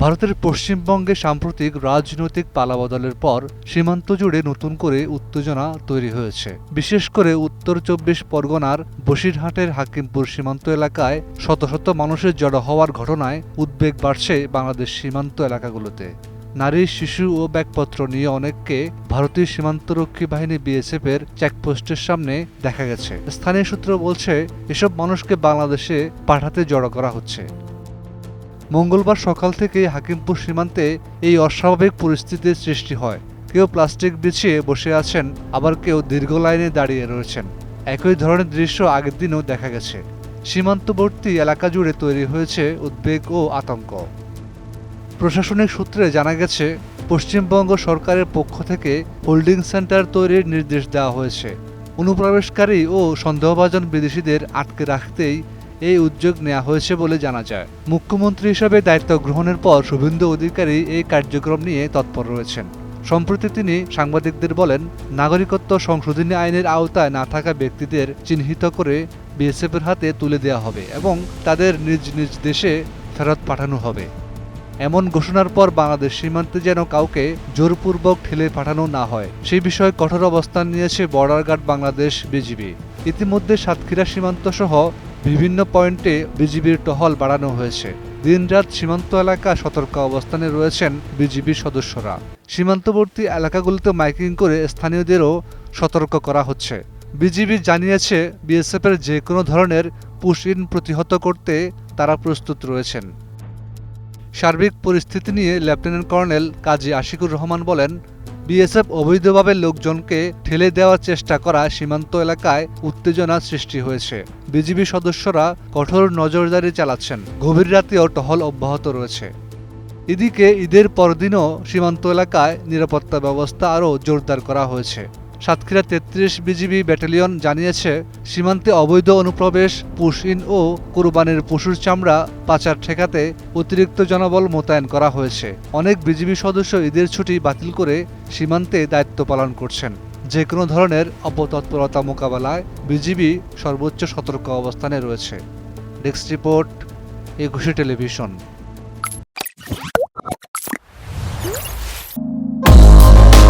ভারতের পশ্চিমবঙ্গে সাম্প্রতিক রাজনৈতিক পালাবদলের পর সীমান্ত জুড়ে নতুন করে উত্তেজনা তৈরি হয়েছে। বিশেষ করে উত্তর ২৪ পরগনার বসিরহাটের হাকিমপুর সীমান্ত এলাকায় শত শত মানুষের জড়ো হওয়ার ঘটনায় উদ্বেগ বাড়ছে বাংলাদেশ সীমান্ত এলাকাগুলোতে। নারী, শিশু ও ব্যাগপত্র নিয়ে অনেককে ভারতীয় সীমান্তরক্ষী বাহিনী বিএসএফের চেকপোস্টের সামনে দেখা গেছে। স্থানীয় সূত্র বলছে, এসব মানুষকে বাংলাদেশে পাঠাতে জড়ো করা হচ্ছে। মঙ্গলবার সকাল থেকে হাকিমপুর সীমান্তে এই অস্বাভাবিক পরিস্থিতির সৃষ্টি হয়। কেউ প্লাস্টিক বিছিয়ে বসে আছেন, আবার কেউ দীর্ঘ লাইনে দাঁড়িয়ে রয়েছেন। একই ধরনের দৃশ্য আগের দিনও দেখা গেছে। সীমান্তবর্তী এলাকা জুড়ে তৈরি হয়েছে উদ্বেগ ও আতঙ্ক। প্রশাসনিক সূত্রে জানা গেছে, পশ্চিমবঙ্গ সরকারের পক্ষ থেকে হোল্ডিং সেন্টার তৈরির নির্দেশ দেওয়া হয়েছে। অনুপ্রবেশকারী ও সন্দেহভাজন বিদেশিদের আটকে রাখতেই এই উদ্যোগ নেওয়া হয়েছে বলে জানা যায়। মুখ্যমন্ত্রী হিসেবে দায়িত্ব গ্রহণের পর শুভেন্দু অধিকারী এই কার্যক্রম নিয়ে তৎপর রয়েছেন। সম্প্রতি তিনি সাংবাদিকদের বলেন, নাগরিকত্ব সংশোধনী আইনের আওতায় না থাকা ব্যক্তিদের চিহ্নিত করে বিএসএফের হাতে তুলে দেওয়া হবে এবং তাদের নিজ নিজ দেশে ফেরত পাঠানো হবে। এমন ঘোষণার পর বাংলাদেশ সীমান্তে যেন কাউকে জোরপূর্বক ঠেলে পাঠানো না হয়, সেই বিষয়ে কঠোর অবস্থান নিয়েছে বর্ডার গার্ড বাংলাদেশ বিজিবি। ইতিমধ্যে সাতক্ষীরা সীমান্ত সহ বিভিন্ন পয়েন্টে বিজিবির টহল বাড়ানো হয়েছে। দিনরাত সীমান্ত এলাকা সতর্ক অবস্থানে রয়েছেন বিজিবির সদস্যরা। সীমান্তবর্তী এলাকাগুলোতে মাইকিং করে স্থানীয়দেরও সতর্ক করা হচ্ছে। বিজিবি জানিয়েছে, বিএসএফের যে কোনো ধরনের পুশ ইন প্রতিহত করতে তারা প্রস্তুত রয়েছেন। সার্বিক পরিস্থিতি নিয়ে লেফটেন্যান্ট কর্নেল কাজী আশিকুর রহমান বলেন, বিএসএফ অবৈধভাবে লোকজনকে ঠেলে দেওয়ার চেষ্টা করা সীমান্ত এলাকায় উত্তেজনা সৃষ্টি হয়েছে। বিজিবি সদস্যরা কঠোর নজরদারি চালাচ্ছেন, গভীর রাতেও টহল অব্যাহত রয়েছে। এদিকে ঈদের পরদিনও সীমান্ত এলাকায় নিরাপত্তা ব্যবস্থা আরও জোরদার করা হয়েছে। সাতক্ষীরা ৩৩ বিজিবি ব্যাটালিয়ন জানিয়েছে, সীমান্তে অবৈধ অনুপ্রবেশ, পুশ ইন ও কোরবানির পশুর চামড়া পাচার ঠেকাতে অতিরিক্ত জনবল মোতায়েন করা হয়েছে। অনেক বিজিবি সদস্য ঈদের ছুটি বাতিল করে সীমান্তে দায়িত্ব পালন করছেন। যে কোনো ধরনের অপতৎপরতা মোকাবেলায় বিজিবি সর্বোচ্চ সতর্ক অবস্থানে রয়েছে। ডেস্ক রিপোর্ট, একুশে টেলিভিশন।